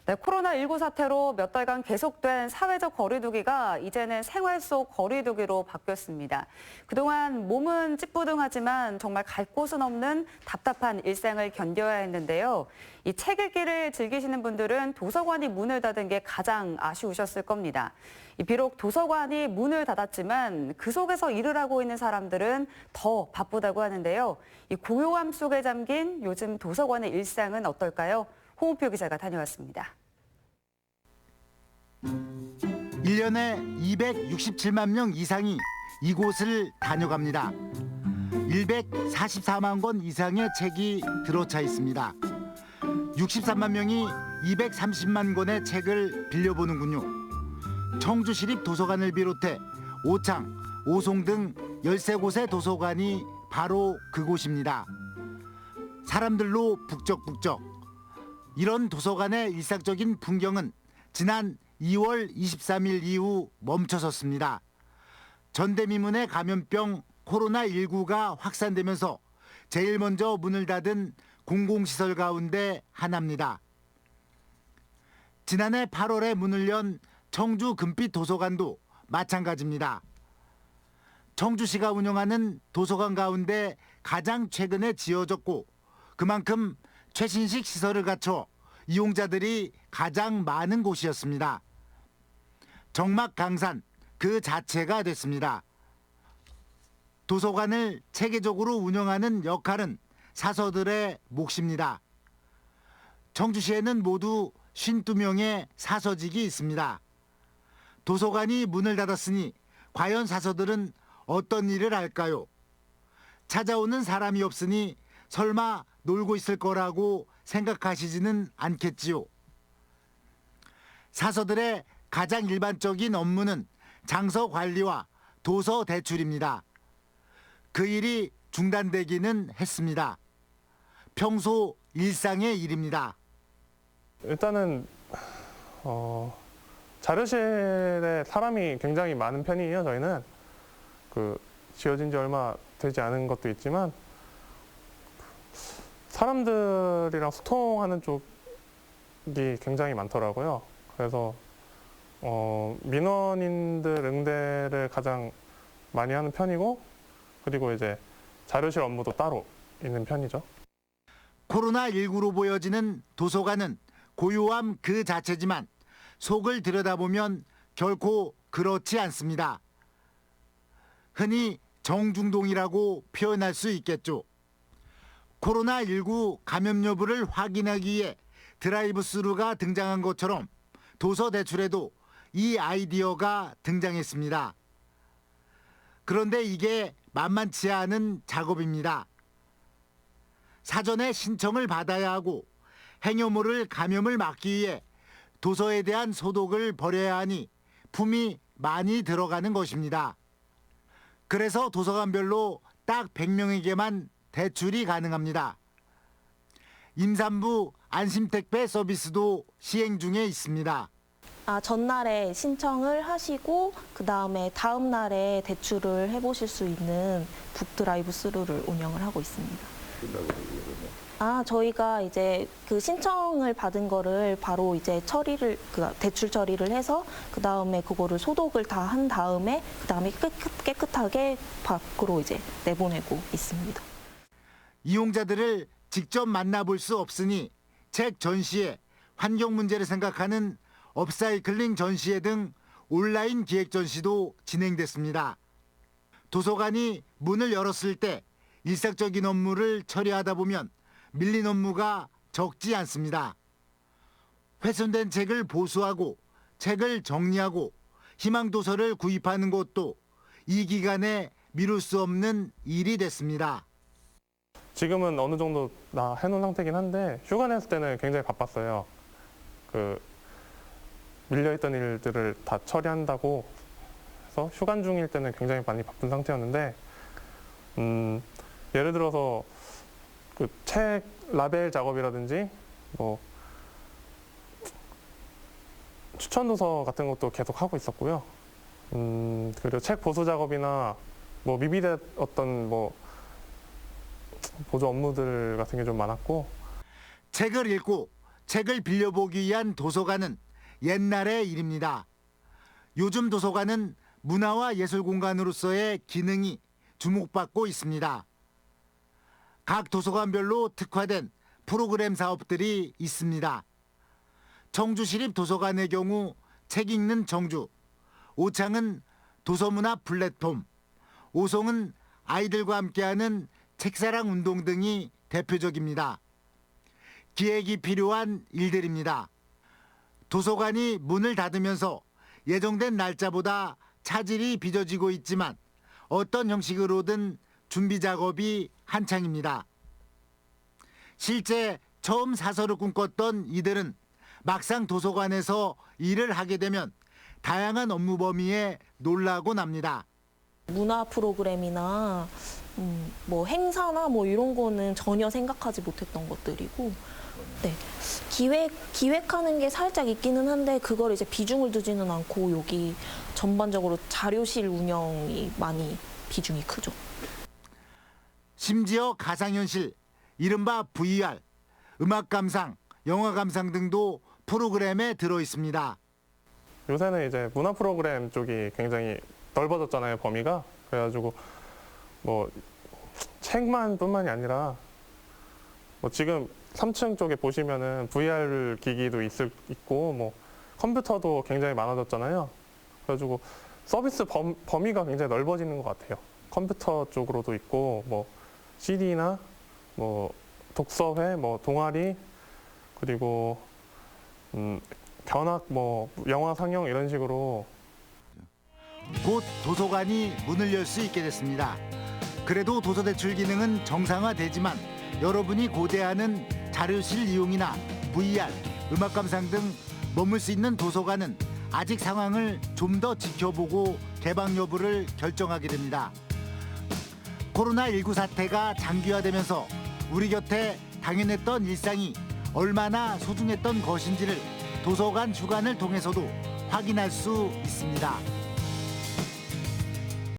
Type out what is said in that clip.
네, 코로나19 사태로 몇 달간 계속된 사회적 거리두기가 이제는 생활 속 거리두기로 바뀌었습니다. 그동안 몸은 찌뿌둥하지만 정말 갈 곳은 없는 답답한 일상을 견뎌야 했는데요. 이 책 읽기를 즐기시는 분들은 도서관이 문을 닫은 게 가장 아쉬우셨을 겁니다. 비록 도서관이 문을 닫았지만 그 속에서 일을 하고 있는 사람들은 더 바쁘다고 하는데요. 이 고요함 속에 잠긴 요즘 도서관의 일상은 어떨까요? 홍우표 기자가 다녀왔습니다. 1년에 267만 명 이상이 이곳을 다녀갑니다. 144만 권 이상의 책이 들어차 있습니다. 63만 명이 230만 권의 책을 빌려보는군요. 청주시립 도서관을 비롯해 오창, 오송 등 13곳의 도서관이 바로 그곳입니다. 사람들로 북적북적. 이런 도서관의 일상적인 풍경은 지난 2월 23일 이후 멈춰섰습니다. 전대미문의 감염병 코로나19가 확산되면서 제일 먼저 문을 닫은 공공시설 가운데 하나입니다. 지난해 8월에 문을 연 청주 금빛 도서관도 마찬가지입니다. 청주시가 운영하는 도서관 가운데 가장 최근에 지어졌고 그만큼 최신식 시설을 갖춰 이용자들이 가장 많은 곳이었습니다. 정막강산 그 자체가 됐습니다. 도서관을 체계적으로 운영하는 역할은 사서들의 몫입니다. 청주시에는 모두 52명의 사서직이 있습니다. 도서관이 문을 닫았으니 과연 사서들은 어떤 일을 할까요? 찾아오는 사람이 없으니 설마 놀고 있을 거라고 생각하시지는 않겠지요. 사서들의 가장 일반적인 업무는 장서 관리와 도서 대출입니다. 그 일이 중단되기는 했습니다. 평소 일상의 일입니다. 일단은 자료실에 사람이 굉장히 많은 편이에요. 저희는 지어진 지 얼마 되지 않은 것도 있지만 사람들이랑 소통하는 쪽이 굉장히 많더라고요. 그래서 민원인들 응대를 가장 많이 하는 편이고, 그리고 이제 자료실 업무도 따로 있는 편이죠. 코로나19로 보여지는 도서관은 고요함 그 자체지만 속을 들여다보면 결코 그렇지 않습니다. 흔히 정중동이라고 표현할 수 있겠죠. 코로나19 감염 여부를 확인하기 위해 드라이브스루가 등장한 것처럼 도서 대출에도 이 아이디어가 등장했습니다. 그런데 이게 만만치 않은 작업입니다. 사전에 신청을 받아야 하고 행여모를 감염을 막기 위해 도서에 대한 소독을 벌여야 하니 품이 많이 들어가는 것입니다. 그래서 도서관별로 딱 100명에게만 대출이 가능합니다. 임산부 안심택배 서비스도 시행 중에 있습니다. 전날에 신청을 하시고 그다음에 다음 날에 대출을 해보실 수 있는 북드라이브 스루를 운영을 하고 있습니다. 저희가 이제 그 신청을 받은 거를 바로 이제 대출 처리를 해서 그다음에 그거를 소독을 다 한 다음에 그다음에 깨끗하게 밖으로 이제 내보내고 있습니다. 이용자들을 직접 만나볼 수 없으니 책 전시회, 환경 문제를 생각하는 업사이클링 전시회 등 온라인 기획 전시도 진행됐습니다. 도서관이 문을 열었을 때 일상적인 업무를 처리하다 보면 밀린 업무가 적지 않습니다. 훼손된 책을 보수하고 책을 정리하고 희망도서를 구입하는 것도 이 기간에 미룰 수 없는 일이 됐습니다. 지금은 어느 정도 다 해놓은 상태긴 한데 휴가 냈을 때는 굉장히 바빴어요. 밀려있던 일들을 다 처리한다고 해서 휴관 중일 때는 굉장히 많이 바쁜 상태였는데 예를 들어서 책 라벨 작업이라든지 추천 도서 같은 것도 계속 하고 있었고요. 그리고 책 보수 작업이나 미비됐던 보조 업무들 같은 게 좀 많았고. 책을 읽고 책을 빌려보기 위한 도서관은 옛날의 일입니다. 요즘 도서관은 문화와 예술 공간으로서의 기능이 주목받고 있습니다. 각 도서관별로 특화된 프로그램 사업들이 있습니다. 청주시립도서관의 경우 책 읽는 정주, 오창은 도서문화 플랫폼, 오송은 아이들과 함께하는 책사랑 운동 등이 대표적입니다. 기획이 필요한 일들입니다. 도서관이 문을 닫으면서 예정된 날짜보다 차질이 빚어지고 있지만 어떤 형식으로든 준비 작업이 한창입니다. 실제 처음 사서를 꿈꿨던 이들은 막상 도서관에서 일을 하게 되면 다양한 업무 범위에 놀라곤 합니다. 문화 프로그램이나 뭐 행사나 뭐 이런 거는 전혀 생각하지 못했던 것들이고, 네, 기획하는 게 살짝 있기는 한데 그걸 이제 비중을 두지는 않고 여기 전반적으로 자료실 운영이 많이 비중이 크죠. 심지어 가상현실, 이른바 VR, 음악 감상, 영화 감상 등도 프로그램에 들어 있습니다. 요새는 이제 문화 프로그램 쪽이 굉장히 넓어졌잖아요, 범위가. 그래가지고 뭐 책만 뿐만이 아니라 뭐 지금 3층 쪽에 보시면은 VR 기기도 있고 뭐 컴퓨터도 굉장히 많아졌잖아요. 그래가지고 서비스 범위가 굉장히 넓어지는 것 같아요. 컴퓨터 쪽으로도 있고 뭐 CD나 뭐 독서회, 뭐 동아리, 그리고 견학, 뭐 영화 상영 이런 식으로 곧 도서관이 문을 열 수 있게 됐습니다. 그래도 도서 대출 기능은 정상화되지만 여러분이 고대하는 자료실 이용이나 VR, 음악 감상 등 머물 수 있는 도서관은 아직 상황을 좀 더 지켜보고 개방 여부를 결정하게 됩니다. 코로나19 사태가 장기화되면서 우리 곁에 당연했던 일상이 얼마나 소중했던 것인지를 도서관 주간을 통해서도 확인할 수 있습니다.